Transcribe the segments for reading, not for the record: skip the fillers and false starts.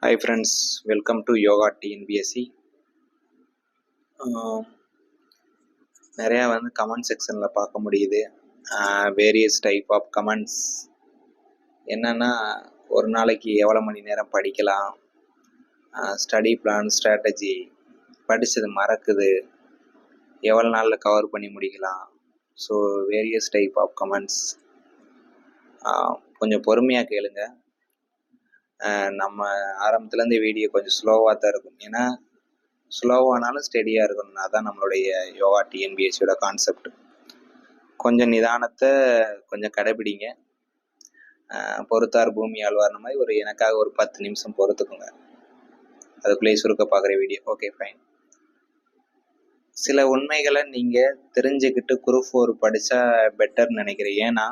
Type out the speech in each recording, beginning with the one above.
Hi friends, welcome to Yoga TNBSC. நிறையா comment செக்ஷனில் பார்க்க முடியுது. வேரியஸ் டைப் ஆஃப் கமெண்ட்ஸ் என்னென்னா, ஒரு நாளைக்கு எவ்வளோ மணி நேரம் படிக்கலாம், ஸ்டடி பிளான், ஸ்ட்ராட்டஜி, படித்தது மறக்குது, எவ்வளோ நாளில் கவர் பண்ணி முடிக்கலாம். So various type of comments. கொஞ்சம் பொறுமையாக கேளுங்க. நம்ம ஆரம்பத்துலேருந்து வீடியோ கொஞ்சம் ஸ்லோவாக தான் இருக்கும். ஏன்னா ஸ்லோவானாலும் ஸ்டெடியாக இருக்கணும். அதான் நம்மளுடைய யோகா டிஎன்பிஎஸ்சியோட கான்செப்ட். கொஞ்சம் நிதானத்தை கொஞ்சம் கடைபிடிங்க. பொறுத்தார் பூமி ஆழ்வார்ன மாதிரி எனக்காக ஒரு 10 நிமிஷம் பொறுத்துக்குங்க. அதுக்குள்ளேயே சுருக்க பார்க்குற வீடியோ. Okay fine. சில உண்மைகளை நீங்கள் தெரிஞ்சுக்கிட்டு குரூப் 4 படித்தா பெட்டர்னு நினைக்கிறேன். ஏன்னா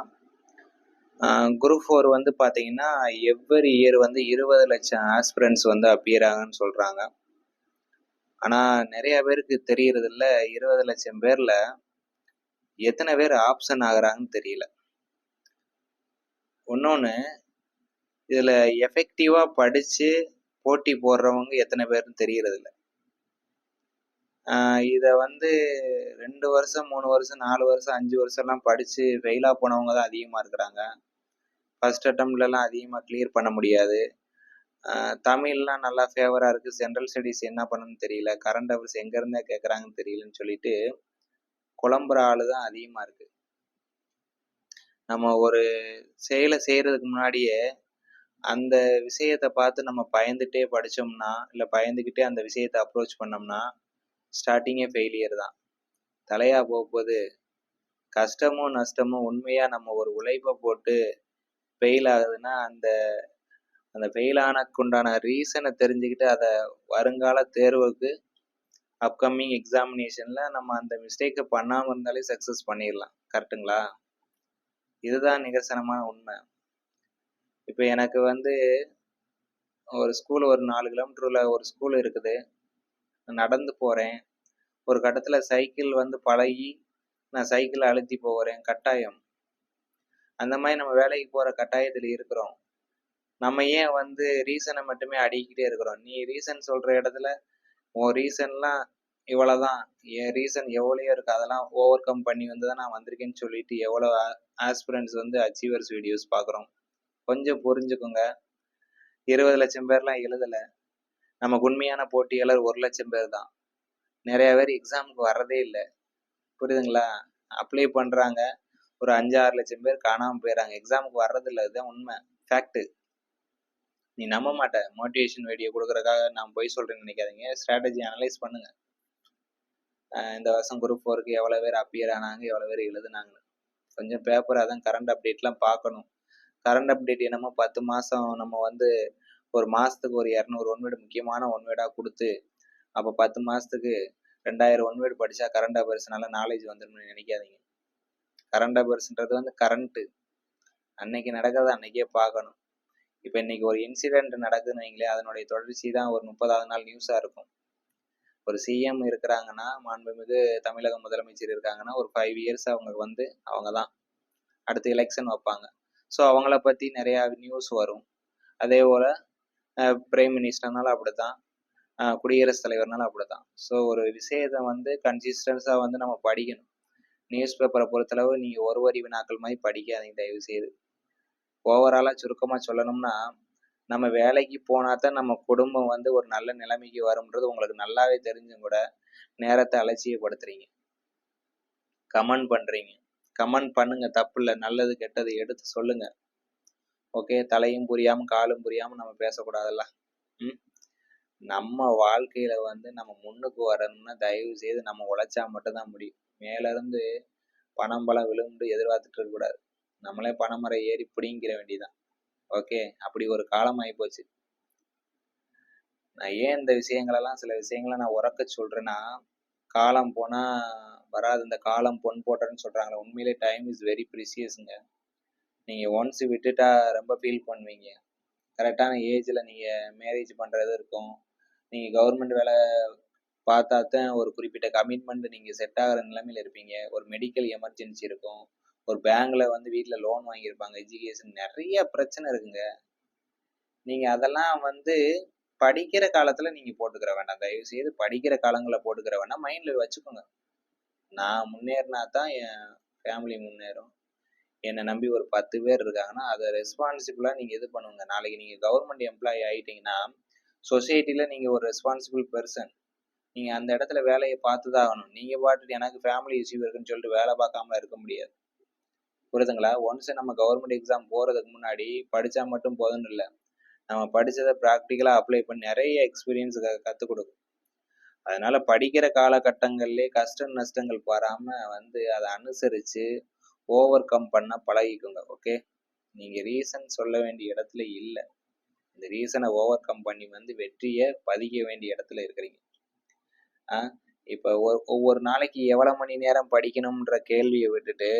குரூப் 4 பார்த்தீங்கன்னா எவ்ரி இயர் 20 லட்சம் ஆஸ்பிரண்ட்ஸ் அப்பியர் ஆகுன்னு சொல்கிறாங்க. ஆனால் நிறைய பேருக்கு தெரியறதில்ல, 20 லட்சம் பேரில் எத்தனை பேர் ஆப்ஷன் ஆகுறாங்கன்னு தெரியல. இன்னொன்று, இதில் எஃபெக்டிவாக படித்து போட்டி போடுறவங்க எத்தனை பேர்னு தெரியறதில்ல. இதை 2 வருஷம் 3 வருஷம் 4 வருஷம் 5 வருஷம்லாம் படித்து ஃபெயிலாக போனவங்க தான் அதிகமாக இருக்கிறாங்க. ஃபர்ஸ்ட் அட்டம்ப்ட்லலாம் அதிகமாக கிளியர் பண்ண முடியாது. தமிழ்லாம் நல்லா ஃபேவராக இருக்குது, ஜென்ரல் ஸ்டடீஸ் என்ன பண்ணணும்னு தெரியல, கரண்ட் அஃபேர்ஸ் எங்கேருந்தே கேட்குறாங்கன்னு தெரியலன்னு சொல்லிட்டு குழம்புற ஆள் தான் அதிகமாக இருக்குது. நம்ம ஒரு செயலை செய்கிறதுக்கு முன்னாடியே அந்த விஷயத்தை பார்த்து நம்ம பயந்துட்டே படித்தோம்னா, இல்லை பயந்துக்கிட்டே அந்த விஷயத்தை அப்ரோச் பண்ணோம்னா ஸ்டார்டிங்கே ஃபெயிலியர் தான். தலையாக போகும்போது கஷ்டமும் நஷ்டமும் உண்மையாக நம்ம ஒரு உழைப்பை போட்டு ஃபெயில் ஆகுதுன்னா அந்த ஃபெயில் ஆனதுக்குண்டான ரீசனை தெரிஞ்சுக்கிட்டு அதை வருங்கால தேர்வுக்கு அப்கமிங் எக்ஸாமினேஷனில் நம்ம அந்த மிஸ்டேக்கை பண்ணாமல் இருந்தாலே சக்ஸஸ் பண்ணிடலாம். கரெக்டுங்களா? இதுதான் நிதர்சனமான உண்மை. இப்போ எனக்கு ஒரு ஸ்கூல் ஒரு 4 கிலோமீட்டரில் ஒரு ஸ்கூல் இருக்குது. நடந்து போகிறேன். ஒரு கட்டத்தில் சைக்கிள் பழகி நான் சைக்கிளை அழுத்தி போகிறேன். கட்டாயம். அந்த மாதிரி நம்ம வேலைக்கு போகிற கட்டாயத்தில் இருக்கிறோம். நம்ம ஏன் ரீசனை மட்டுமே அடிக்கிட்டே இருக்கிறோம்? நீ ரீசன் சொல்கிற இடத்துல உன் ரீசன்லாம் இவ்வளோதான், என் ரீசன் எவ்வளோ இருக்குது, அதெல்லாம் ஓவர் கம் பண்ணி தான் நான் வந்திருக்கேன்னு சொல்லிட்டு எவ்வளோ ஆஸ்பிரண்ட்ஸ் அச்சீவர்ஸ் வீடியோஸ் பார்க்குறோம். கொஞ்சம் புரிஞ்சுக்கோங்க. 20 லட்சம் பேர்லாம் எழுதலை. நமக்கு உண்மையான போட்டியாளர் 1 லட்சம் பேர் தான். நிறைய பேர் எக்ஸாமுக்கு வர்றதே இல்லை. புரியுதுங்களா? அப்ளை பண்ணுறாங்க, ஒரு 5-6 லட்சம் பேர் காணாமல் போயிடறாங்க, எக்ஸாமுக்கு வர்றதில்லை. இதுதான் உண்மை, ஃபேக்ட்டு. நீ நம்ப மாட்டேன். மோட்டிவேஷன் வீடியோ கொடுக்குறதுக்காக நான் போய் சொல்கிறேன்னு நினைக்காதீங்க. ஸ்ட்ராட்டஜி அனலைஸ் பண்ணுங்கள். இந்த வருஷம் குரூப் 4க்கு எவ்வளோ பேர் அப்பியர் ஆனாங்க, எவ்வளோ பேர் எழுதுனாங்க. கொஞ்சம் பேப்பர் அதான் கரண்ட் அப்டேட்லாம் பார்க்கணும். கரண்ட் அப்டேட் என்னமோ 10 மாதம் நம்ம ஒரு மாதத்துக்கு ஒரு 200 ஒன்வேர்டு முக்கியமான ஒன்வேர்டாக கொடுத்து, அப்போ 10 மாதத்துக்கு 2000 ஒன்வேர்டு படித்தா கரண்ட் அஃபேர்ஸ்னால நாலேஜ் வந்துடும்னு நினைக்காதீங்க. கரண்ட் அஃபேர்ஸ்ன்றது கரண்ட்டு. அன்னைக்கு நடக்கிறத அன்னைக்கே பார்க்கணும். இப்போ இன்னைக்கு ஒரு இன்சிடென்ட் நடக்குதுன்னு வைங்களேன், அதனுடைய தொடர்ச்சி தான் ஒரு 30வது நாள் நியூஸாக இருக்கும். ஒரு சிஎம் இருக்கிறாங்கன்னா, மாண்புமிகு தமிழக முதலமைச்சர் இருக்காங்கன்னா, ஒரு 5 இயர்ஸ் அவங்க அவங்க தான் அடுத்து எலெக்ஷன் வைப்பாங்க. ஸோ அவங்கள பற்றி நிறையா நியூஸ் வரும். அதே போல் பிரைம் மினிஸ்டர்னாலும் அப்படி தான், குடியரசுத் தலைவர்னாலும் அப்படி தான். ஸோ ஒரு விஷயத்தை கன்சிஸ்டன்ஸாக நம்ம படிக்கணும். நியூஸ் பேப்பரை பொறுத்தளவு நீங்கள் ஒரு வரி வினாக்கள் மாதிரி படிக்காதீங்க தயவு செய்து. ஓவராலாக சுருக்கமாக சொல்லணும்னா, நம்ம வேலைக்கு போனால் தான் நம்ம குடும்பம் ஒரு நல்ல நிலைமைக்கு வரும்ன்றது உங்களுக்கு நல்லாவே தெரிஞ்சும் கூட நேரத்தை அலட்சியப்படுத்துறீங்க, கமெண்ட் பண்ணுறீங்க. கமெண்ட் பண்ணுங்க, தப்பு இல்லை. நல்லது கெட்டது எடுத்து சொல்லுங்க. ஓகே, தலையும் புரியாமல் காலும் புரியாமல் நம்ம பேசக்கூடாதுல்ல. நம்ம வாழ்க்கையில் நம்ம முன்னுக்கு வரணும்னா தயவு செய்து நம்ம உழைச்சா மட்டும்தான் முடியும். மேலேருந்து பணம் பலம் விழுந்து எதிர்பார்த்துட்டு இருக்கக்கூடாது. நம்மளே பணமரம் ஏறி பிடிங்கிற வேண்டியதான். ஓகே, அப்படி ஒரு காலம் ஆகிப்போச்சு. நான் ஏன் இந்த விஷயங்களெல்லாம் சில விஷயங்களை நான் உறக்க சொல்கிறேன்னா, காலம் போனால் வராது. இந்த காலம் பொன் போட்டன்னு சொல்கிறாங்களே, உண்மையிலே டைம் இஸ் வெரி ப்ரிசியஸுங்க. நீங்கள் ஒன்ஸ் விட்டுட்டா ரொம்ப ஃபீல் பண்ணுவீங்க. கரெக்டான ஏஜில் நீங்கள் மேரேஜ் பண்ணுறது இருக்கும். நீங்கள் கவர்மெண்ட் வேலை பார்த்தா தான் ஒரு குறிப்பிட்ட கமிட்மெண்ட் நீங்கள் செட் ஆகிற நிலைமையில் இருப்பீங்க. ஒரு மெடிக்கல் எமர்ஜென்சி இருக்கும். ஒரு பேங்கில் வீட்டில் லோன் வாங்கியிருப்பாங்க, எஜுகேஷன், நிறைய பிரச்சனை இருக்குங்க. நீங்கள் அதெல்லாம் படிக்கிற காலத்துல நீங்க போட்டுக்கிற வேண்டாம். தயவு செய்து படிக்கிற காலங்களில் போட்டுக்கிற வேண்டாம். மைண்ட்ல வச்சுக்கோங்க. நான் முன்னேறினா தான் என் ஃபேமிலி முன்னேறும். என்னை நம்பி ஒரு 10 பேர் இருக்காங்கன்னா அதை ரெஸ்பான்சிபிளா நீங்க இது பண்ணுங்க. நாளைக்கு நீங்க கவர்மெண்ட் எம்ப்ளாயி ஆயிட்டீங்கன்னா சொசைட்டில நீங்க ஒரு ரெஸ்பான்சிபிள் பெர்சன். நீங்க அந்த இடத்துல வேலையை பார்த்துதான் ஆகணும். நீங்க பாட்டுட்டு எனக்கு ஃபேமிலி இஷ்யூ இருக்குன்னு சொல்லிட்டு வேலை பார்க்காம இருக்க முடியாது. புரியுதுங்களா? ஒன்ஸ் நம்ம கவர்மெண்ட் எக்ஸாம் போறதுக்கு முன்னாடி படிச்சா மட்டும் போதும்னு இல்லை. நம்ம படிச்சதை ப்ராக்டிக்கலா அப்ளை பண்ணி நிறைய எக்ஸ்பீரியன்ஸ் கற்றுக் கொடுக்கும். அதனால படிக்கிற காலகட்டங்கள்லேயே கஷ்ட நஷ்டங்கள் பாராம அதை அனுசரிச்சு ஓவர் கம் பண்ண பழகிக்கோங்க. ஓகே, நீங்க ரீசன் சொல்ல வேண்டிய இடத்துல இல்லை. இந்த ரீசனை ஓவர் கம் பண்ணி வெற்றியை பதிக்க வேண்டிய இடத்துல இருக்கிறீங்க. இப்போ ஒவ்வொரு நாளைக்கு எவ்வளவு மணி நேரம் படிக்கணும்ன்ற கேள்வியை விட்டுட்டு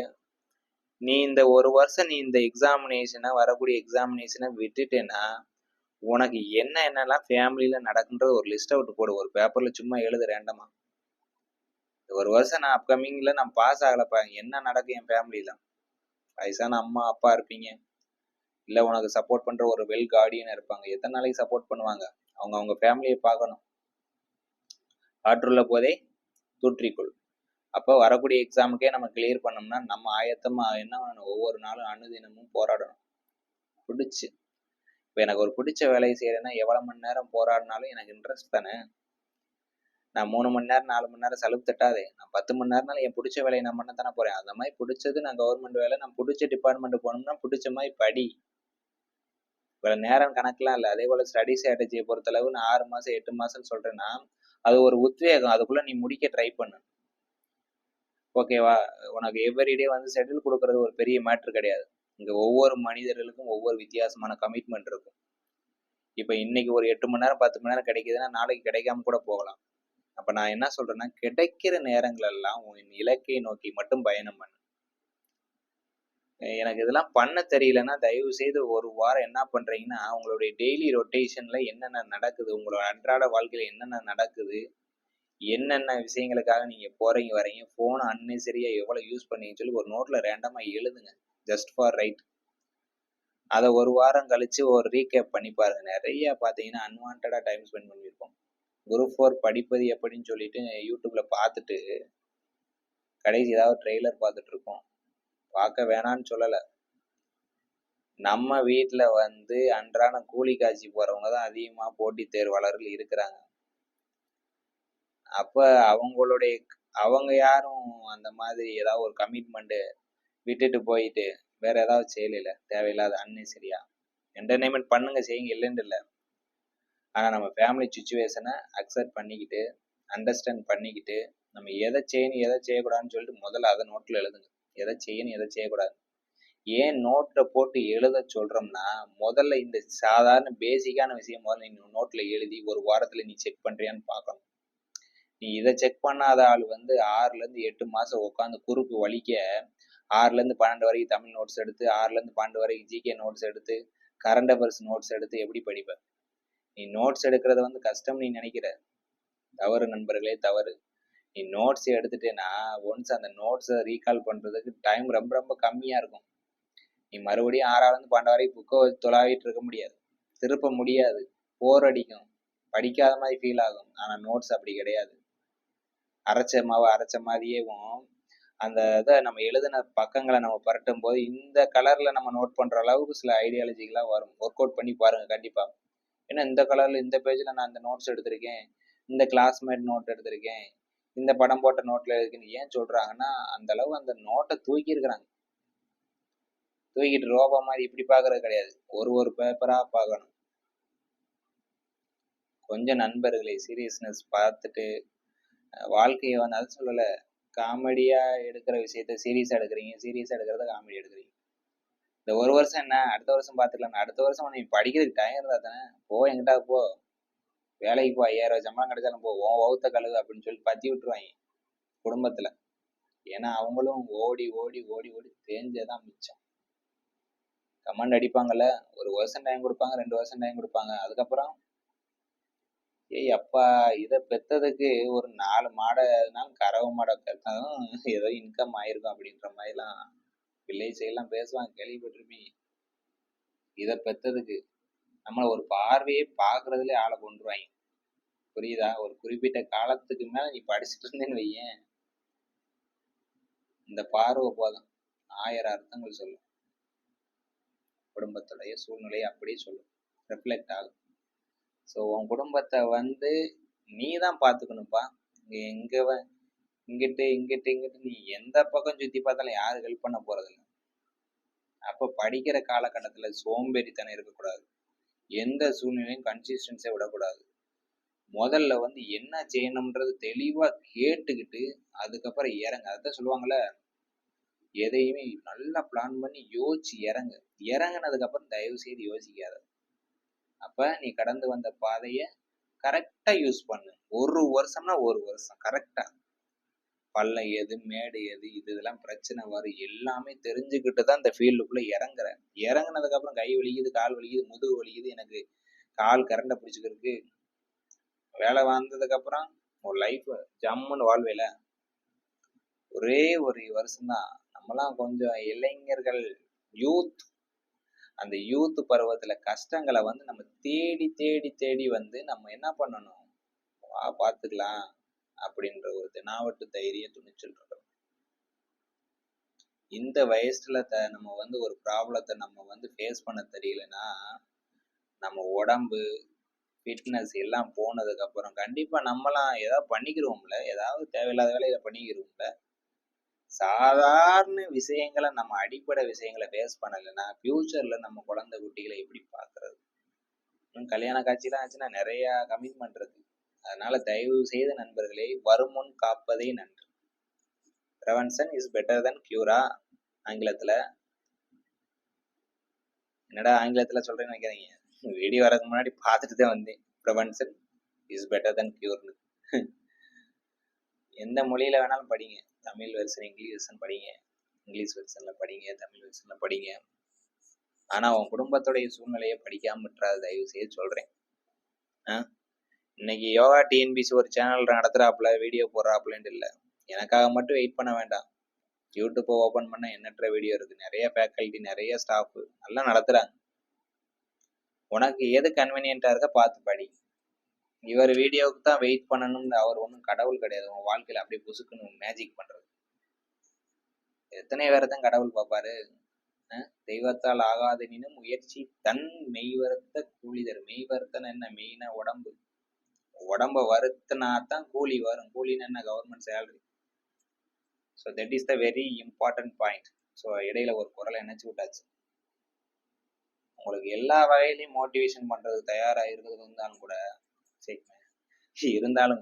நீ இந்த ஒரு வருஷம் நீ இந்த எக்ஸாமினேஷனை வரக்கூடிய எக்ஸாமினேஷனை விட்டுட்டேன்னா உனக்கு என்னென்னலாம் ஃபேமிலியில நடக்குன்ற ஒரு லிஸ்ட் அவுட் போடு. ஒரு பேப்பர்ல சும்மா எழுத ரேண்டமா. ஒரு வருஷம் நான் அப்கமிங்ல நான் பாஸ் ஆகலப்பா, என்ன நடக்கும் என் ஃபேமிலியில? வயசான அம்மா அப்பா இருப்பீங்க, இல்ல உனக்கு சப்போர்ட் பண்ற ஒரு வெல் கார்டியன் இருப்பாங்க. எத்தனை நாளைக்கு சப்போர்ட் பண்ணுவாங்க? அவங்க ஃபேமிலியை பார்க்கணும். ஆற்றுள்ள போதே தூற்றிக்கொள். அப்போ வரக்கூடிய எக்ஸாமுக்கே நம்ம கிளியர் பண்ணோம்னா நம்ம ஆயத்தமா என்ன பண்ணணும்? ஒவ்வொரு நாளும் அனுதினமும் போராடணும். பிடிச்சு இப்போ எனக்கு ஒரு பிடிச்ச வேலையை செய்யறேன்னா எவ்வளவு மணி நேரம் போராடினாலும் எனக்கு இன்ட்ரெஸ்ட் தானே. நான் 3 மணி நேரம் 4 மணி நேரம் சலுப்பு தட்டாதே. நான் 10 மணி நேரம்னாலும் என் பிடிச்ச வேலையை நான் பண்ண தானே போறேன். அந்த மாதிரி பிடிச்சது நான் கவர்மெண்ட் வேலை, நான் பிடிச்ச டிபார்ட்மெண்ட் போனோம்னா பிடிச்ச மாதிரி படி. இவ்வளவு நேரம் கணக்கெல்லாம் இல்லை. அதே போல ஸ்டடி ஸ்ட்ராட்டஜியை பொறுத்தளவு நான் 6 மாசம் 8 மாசம்னு சொல்றேன்னா அது ஒரு உத்வேகம். அதுக்குள்ள நீ முடிக்க ட்ரை பண்ணு. ஓகேவா? உனக்கு எவ்ரிடே ஷெட்யூல் கொடுக்கறது ஒரு பெரிய மேட்ரு கிடையாது. இங்க ஒவ்வொரு மனிதர்களுக்கும் ஒவ்வொரு வித்தியாசமான கமிட்மெண்ட் இருக்கும். இப்ப இன்னைக்கு ஒரு 8 மணி நேரம் 10 மணி நேரம் கிடைக்குதுன்னா நாளைக்கு கிடைக்காம கூட போகலாம். அப்ப நான் என்ன சொல்றேன்னா, கிடைக்கிற நேரங்கள் எல்லாம் உன் இலக்கை நோக்கி மட்டும் பயணம் பண்ணு. எனக்கு இதெல்லாம் பண்ண தெரியலன்னா தயவு செய்து ஒரு வாரம் என்ன பண்றீங்கன்னா உங்களுடைய டெய்லி ரொட்டேஷன்ல என்னென்ன நடக்குது, உங்களோட அன்றாட வாழ்க்கையில என்னென்ன நடக்குது, என்னென்ன விஷயங்களுக்காக நீங்க போறீங்க வரீங்க, போனை அன்னெசரியா எவ்வளவு யூஸ் பண்ணீங்கன்னு சொல்லி ஒரு நோட்ல ரேண்டமா எழுதுங்க. Just for right. அதை ஒரு வாரம் கழிச்சு ஒரு ரீகேப் பண்ணி பாருங்க. நிறைய பாத்தீங்கன்னா அன்வான்டா டைம் ஸ்பெண்ட் பண்ணியிருப்போம். குரூப் 4 படிப்பது எப்படின்னு சொல்லிட்டு யூடியூப்ல பார்த்துட்டு கடைசி ஏதாவது ட்ரெய்லர் பார்த்துட்டு இருப்போம். பார்க்க வேணான்னு சொல்லலை. நம்ம வீட்டுல அன்றாட கூலி காட்சி போறவங்க தான் அதிகமா போட்டித் தேர்வாளர்கள் இருக்கிறாங்க. அப்ப அவங்க யாரும் அந்த மாதிரி ஏதாவது ஒரு கமிட்மெண்ட் விட்டுட்டு போயிட்டு வேற ஏதாவது செய்யல. தேவையில்லாத அன்னெசரியா என்டர்டைன்மெண்ட் பண்ணுங்க, செய்யுங்க, இல்லைன்னு இல்லை. ஆனா நம்ம ஃபேமிலி சுச்சுவேஷனை அக்செப்ட் பண்ணிக்கிட்டு அண்டர்ஸ்டாண்ட் பண்ணிக்கிட்டு நம்ம எதை செய்யணும் எதை செய்யக்கூடாதுன்னு சொல்லிட்டு முதல்ல அதை நோட்ல எழுதுங்க. எதை செய்யணும் எதை செய்யக்கூடாது. ஏன் நோட்ல போட்டு எழுத சொல்றோம்னா முதல்ல இந்த சாதாரண பேசிக்கான விஷயம் முதல்ல நீ நோட்ல எழுதி ஒரு வாரத்துல நீ செக் பண்றியான்னு பார்க்கணும். நீ இதை செக் பண்ணாத ஆள் 6ல இருந்து 8 மாசம் உட்காந்து குறுக்கு வலிக்க 6ல இருந்து 12 வரைக்கும் தமிழ் நோட்ஸ் எடுத்து 6ல இருந்து 12 வரைக்கும் ஜிகே நோட்ஸ் எடுத்து கரண்ட் அஃபேர்ஸ் நோட்ஸ் எடுத்து எப்படி படிப்ப? நீ நோட்ஸ் எடுக்கிறது கஷ்டம் நீ நினைக்கிற. தவறு நண்பர்களே, தவறு. நீ நோட்ஸ் எடுத்துட்டேன்னா ஒன்ஸ் அந்த நோட்ஸை ரீகால் பண்றதுக்கு டைம் ரொம்ப ரொம்ப கம்மியா இருக்கும். நீ மறுபடியும் 6வது இருந்து 12 வரைக்கும் புக்கை தொலாவிட்டு இருக்க முடியாது, திருப்ப முடியாது, போர் அடிக்கும், படிக்காத மாதிரி ஃபீல் ஆகும். ஆனா நோட்ஸ் அப்படி கிடையாது. அரைச்ச மாவை அரைச்ச மாதிரியும் அந்த இதை நம்ம எழுதின பக்கங்களை நம்ம பரட்டும் போது இந்த கலர்ல நம்ம நோட் பண்ற அளவுக்கு சில ஐடியாலஜிகளாக வரும். ஒர்க் அவுட் பண்ணி பாருங்க கண்டிப்பா. ஏன்னா இந்த கலர்ல இந்த பேஜ்ல நான் இந்த நோட்ஸ் எடுத்திருக்கேன், இந்த கிளாஸ்மேட் நோட் எடுத்திருக்கேன், இந்த படம் போட்ட நோட்ல இருக்குன்னு ஏன் சொல்றாங்கன்னா அந்த அளவு அந்த நோட்டை தூக்கி இருக்கிறாங்க. தூக்கிட்டு ரோபா மாதிரி இப்படி பாக்குறது கிடையாது, ஒரு பேப்பரா பார்க்கணும். கொஞ்சம் நண்பர்களை சீரியஸ்னஸ் பார்த்துட்டு வாழ்க்கையை அது சொல்லல, காமெடியா எடுக்கிற விஷயத்த சீரியஸா எடுக்கிறீங்க, சீரியஸா எடுக்கிறத காமெடி எடுக்கிறீங்க. இந்த ஒரு வருஷம் என்ன, அடுத்த வருஷம் பார்த்துக்கலாம். அடுத்த வருஷம் நீ படிக்கிறதுக்கு டைம் இருந்தா தானே போ, எங்கிட்டா போ, வேலைக்கு போ, 5000 சம்பளம் கிடைச்சாலும் போ, உன் வகுத்த கழுவு அப்படின்னு சொல்லி பத்தி விட்டுருவாங்க குடும்பத்துல. ஏன்னா அவங்களும் ஓடி ஓடி ஓடி ஓடி தேஞ்சதான் மிச்சம். கமெண்ட் அடிப்பாங்கல்ல, 1 வருஷம் டைம் கொடுப்பாங்க, 2 வருஷம் டைம் கொடுப்பாங்க, அதுக்கப்புறம் ஏய் அப்பா இதை பெத்ததுக்கு ஒரு 4 மாடைனாலும் கறவை மாடை பெத்தாலும் ஏதோ இன்கம் ஆயிருக்கும் அப்படின்ற மாதிரிலாம் வில்லேஜ் சைட்லாம் பேசுவாங்க, கேள்விப்பட்டிருப்பீங்க. இதை பெத்ததுக்கு நம்மள ஒரு பார்வையே பார்க்கறதுலயே ஆளை கொண்டுருவாங்க. புரியுதா? ஒரு குறிப்பிட்ட காலத்துக்கு மேல நீ படிச்சுட்டு இருந்தேன்னு வையேன், இந்த பார்வை போதும் 1000 அர்த்தங்கள் சொல்லும். குடும்பத்துடைய சூழ்நிலையை அப்படியே சொல்லும், ரிஃப்ளெக்ட் ஆகும். ஸோ உன் குடும்பத்தை வந்து நீ தான் பார்த்துக்கணும்ப்பா. எங்க இங்கிட்டு இங்கிட்டு இங்கிட்டு நீ எந்த பக்கம் சுத்தி பார்த்தாலும் யாரும் ஹெல்ப் பண்ண போறதில்லை. அப்ப படிக்கிற காலகட்டத்துல சோம்பேறித்தனம் இருக்கக்கூடாது. எந்த சூழ்நிலையும் கன்சிஸ்டன்ஸை விடக்கூடாது. முதல்ல வந்து என்ன செய்யணும்ன்றது தெளிவா கேட்டுக்கிட்டு அதுக்கப்புறம் இறங்க. அதான் சொல்லுவாங்கல்ல, எதையுமே நல்லா பிளான் பண்ணி யோசிச்சு இறங்க. இறங்கினதுக்கு அப்புறம் தயவு செய்து யோசிக்காத. அப்ப நீ கடந்து வந்த பாதைய கரெக்டா யூஸ் பண்ணு. 1 வருஷம்னா 1 வருஷம் கரெக்டா பள்ளம் எது மேடு எது இதெல்லாம் பிரச்சனை வரும் எல்லாமே தெரிஞ்சுக்கிட்டு தான் இந்த ஃபீல்டுக்குள்ள இறங்குறேன். இறங்குனதுக்கு அப்புறம் கை வலிக்குது, கால் வலிக்குது, முதுகு வலிக்குது, எனக்கு கால் கரண்டை பிடிச்சிக்கிறதுக்கு வேலை வந்ததுக்கு அப்புறம் ஒரு லைஃப் ஜம்முன்னு வாழ்வேல. ஒரே ஒரு வருஷம்தான். நம்மலாம் கொஞ்சம் இளைஞர்கள், யூத். அந்த யூத் பருவத்துல கஷ்டங்களை வந்து நம்ம தேடி தேடி தேடி வந்து நம்ம என்ன பண்ணணும், பார்த்துக்கலாம் அப்படின்ற ஒரு தினாவட்டு தைரிய துணிச்சல் இருக்கணும். இந்த வயசுல நம்ம வந்து ஒரு ப்ராப்ளத்தை நம்ம வந்து ஃபேஸ் பண்ண தெரியலன்னா, நம்ம உடம்பு ஃபிட்னஸ் எல்லாம் போனதுக்கு அப்புறம் கண்டிப்பா நம்மலாம் ஏதாவது பண்ணிக்கிறோம்ல, ஏதாவது தேவையில்லாத வேலையில பண்ணிக்கிறோம்ல. சாதாரண விஷயங்களை நம்ம அடிப்படை விஷயங்களை ஃபேஸ் பண்ணலைன்னா ஃபியூச்சர்ல நம்ம குழந்தை குட்டிகளை எப்படி பார்க்கறது? கல்யாண காட்சிலாம் ஆச்சுன்னா நிறைய கமிட்மெண்ட் இருக்கு. அதனால தயவு செய்த நண்பர்களே, வருமுன் காப்பதே நன்று. Prevention is better then Cura. ஆங்கிலத்துல என்னடா ஆங்கிலத்துல சொல்றேன்னு நினைக்கிறீங்க? வீடியோ வரதுக்கு முன்னாடி பார்த்துட்டு தான் வந்தேன். ப்ரிவென்ஷன் இஸ் பெட்டர் தென் கியூர்னு. எந்த மொழியில வேணாலும் படிங்க. தமிழ் வெர்ஷன், இங்கிலீஷ் வெர்ஷன் படிங்க, இங்கிலீஷ் வெர்ஷன்ல படிங்க, தமிழ் வெர்ஷன்ல படிங்க. ஆனா உன் குடும்பத்துடைய சூழ்நிலையை படிக்காம விட்டுறாது, தயவு செய்து சொல்றேன். இன்னைக்கு யோகா டிஎன்பிசி ஒரு சேனல் நடத்துறாப்புல, வீடியோ போடுறாப்புலன்ட்டு இல்லை. எனக்காக மட்டும் வெயிட் பண்ண வேண்டாம். யூடியூப்பை ஓப்பன் பண்ண எண்ணற்ற வீடியோ இருக்கு. நிறைய ஃபேக்கல்ட்டி, நிறைய ஸ்டாஃப் நல்லா நடத்துறாங்க. உனக்கு எது கன்வீனியன்ட்டா இருக்க பார்த்து படி. இவர் வீடியோவுக்கு தான் வெயிட் பண்ணணும்னு அவர் ஒன்றும் கடவுள் கிடையாது. உன் வாழ்க்கையில அப்படியே புசுக்குன்னு மேஜிக் பண்றது. எத்தனை பேரை தான் கடவுள் பார்ப்பாரு? தெய்வத்தால் ஆகாதனினும் முயற்சி தன் மெய் வருத்த கூலி தரும். மெய் வருத்தன என்ன? மெயினா உடம்பு. உடம்ப வருத்தினா தான் கூலி வரும். கூலின்னு என்ன? Government salary. So that is the very important point. So இடையில ஒரு குரலை நினைச்சு விட்டாச்சு. உங்களுக்கு எல்லா வகையிலையும் மோட்டிவேஷன் பண்றது தயாரா இருந்தாலும்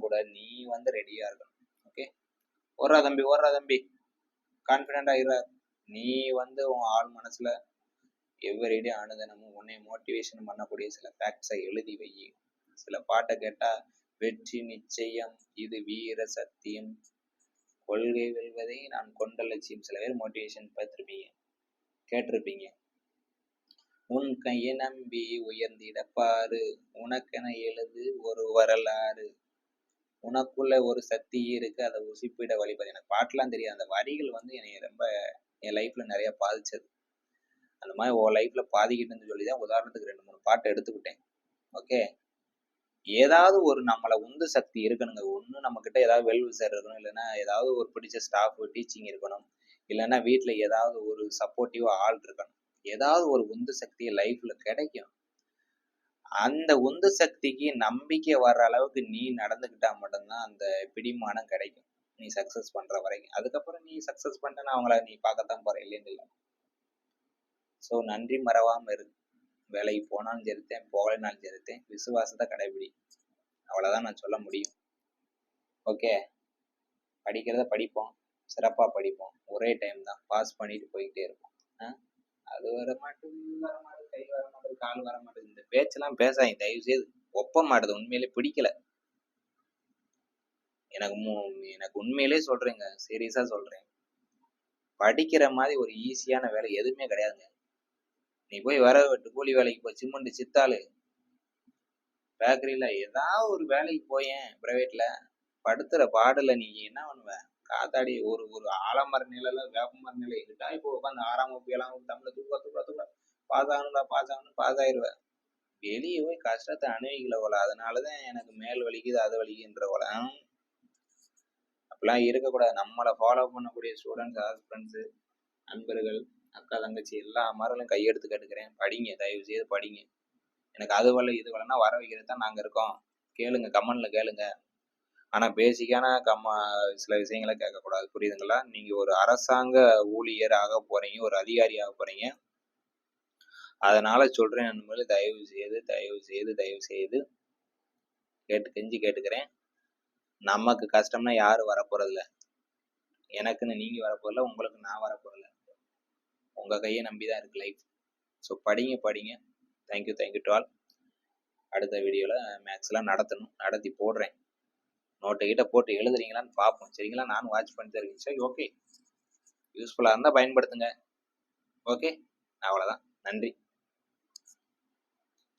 கூட நீ வந்து ரெடியா இருக்கணும். ஓகே, ஓடுறா தம்பி, கான்பிடண்டா இரு. நீ வந்து உன் ஆள் மனசுல எவ்வரிடே அனுதினமும் உன்னை மோட்டிவேஷன் பண்ணக்கூடிய சில ஃபேக்ட்ஸை எழுதி வை. சில பாட்டை கேட்டா வெற்றி நிச்சயம், இது வீர சத்தியம், கொள்கை வெல்வதை நான் கொண்ட லட்சியம். சில பேர் மோட்டிவேஷன் பார்த்துருப்பீங்க, கேட்டிருப்பீங்க. உன் கையை நம்பி உயர்ந்திட பாரு, உனக்கென எழுது ஒரு வரலாறு, உனக்குள்ள ஒரு சக்தி இருக்கு, அதை உசிப்பிட வழிபாடு. எனக்கு பாட்டுலாம் தெரியாது. அந்த வரிகள் வந்து என்னை ரொம்ப என் லைஃப்ல நிறைய பாதிச்சது. அந்த மாதிரி உன் லைஃப்ல பாதிக்கிட்டுன்னு சொல்லிதான் உதாரணத்துக்கு 2-3 பாட்டு எடுத்துக்கிட்டேன். ஓகே, ஏதாவது ஒரு நம்மளை உந்து சக்தி இருக்கணுங்க. ஒண்ணு நம்ம கிட்ட ஏதாவது வெல் விசர் இருக்கணும், இல்லைன்னா ஏதாவது ஒரு பிடிச்ச ஸ்டாஃப் டீச்சிங் இருக்கணும், இல்லைன்னா வீட்டுல ஏதாவது ஒரு சப்போர்ட்டிவா ஆள் இருக்கணும். ஏதாவது ஒரு உந்து சக்தி லைஃப்ல கிடைக்கும். அந்த உந்து சக்திக்கு நம்பிக்கை வர்ற அளவுக்கு நீ நடந்துக்கிட்டா மட்டும்தான் அந்த பிடிமானம் கிடைக்கும், நீ சக்சஸ் பண்ற வரைக்கும். அதுக்கப்புறம் நீ சக்சஸ் பண்ணிட்டேன்னா அவங்கள நீ பார்க்கத்தான் போற, இல்லைன்னு இல்லை. ஸோ நன்றி மறவாம இருக்கு. வேலைக்கு போனாலும் சரித்தேன், போகலைனாலும் சரித்தேன், விசுவாசத்தை கடைபிடி. அவ்வளவுதான் நான் சொல்ல முடியும். ஓகே, படிக்கிறத படிப்போம், சிறப்பா படிப்போம். ஒரே டைம் தான், பாஸ் பண்ணிட்டு போய்கிட்டே இருப்போம். அது வர மாட்டேங்குது, கை வர மாட்டேங்குது, கால் வர மாட்டேங்குது, இந்த பேச்செல்லாம் பேசாதீங்க தயவு செய்து. ஒப்ப மாட்டேது, உண்மையிலே பிடிக்கல எனக்கு உண்மையிலே சொல்றேங்க, சீரியஸா சொல்றேன். படிக்கிற மாதிரி ஒரு ஈஸியான வேலை எதுவுமே கிடையாதுங்க. நீ போய் வெட்டு கூலி வேலைக்கு போய் சிமெண்ட் சித்தாளு, பேக்கரியில ஏதாவது ஒரு வேலைக்கு போயேன், பிரைவேட்ல படுத்துற பாடுல நீ என்ன பண்ணுவ? காத்தாடி ஒரு ஒரு ஆலமர நிலையில வேப்பமர நிலை இருக்கா, இப்போ உட்காந்து 6ஆம் வகுப்பு 7ஆம் வகுப்பு தமிழ தூக்க பாஸ் ஆகணும்னு பாஸ் ஆயிடுவேன். வெளியே போய் கஷ்டத்தை அனுபவிக்கல போல, அதனாலதான் எனக்கு மேல் வலிக்குது அது வலிக்குன்ற போல. அப்படிலாம் இருக்கக்கூடாது. நம்மளை ஃபாலோ பண்ணக்கூடிய ஸ்டூடெண்ட்ஸ், ஹஸ்பண்ட்ஸு, நண்பர்கள், அக்கா தங்கச்சி எல்லா மாதிரிலும் கையெடுத்து கேட்டுக்கிறேன், படிங்க, தயவு செய்து படிங்க. எனக்கு அது வரல இது வரலன்னா வர வைக்கிறது தான் நாங்கள் இருக்கோம். கேளுங்க, கமெண்ட்ல கேளுங்க. ஆனால் பேசிக்கான சில விஷயங்களை கேட்கக்கூடாது, புரியுதுங்களா? நீங்கள் ஒரு அரசாங்க ஊழியர் ஆக போறீங்க, ஒரு அதிகாரி ஆக போறீங்க. அதனால சொல்றேன் நண்பர்களே, தயவு செய்து தயவு செய்து தயவு செய்து கெஞ்சி கேட்டுக்கிறேன். நமக்கு கஷ்டம்னா யாரும் வரப்போறதில்ல. எனக்குன்னு நீங்க வரப்போறதில்ல, உங்களுக்கு நான் வரப்போறதில்ல. உங்க கையை நம்பிதான் இருக்கு லைஃப். ஸோ படிங்க படிங்க. Thank you to all. அடுத்த வீடியோல மேக்ஸ்லாம் நடத்தி போடுறேன். நோட்டு கிட்ட போட்டு எழுதுறீங்களான்னு பார்ப்போம், சரிங்களா? நானும் வாட்ச் பண்ணிட்டு இருக்கேன். சரி, ஓகே. யூஸ்ஃபுல்லாக இருந்தால் பயன்படுத்துங்க. ஓகே, அவ்வளோதான். நன்றி.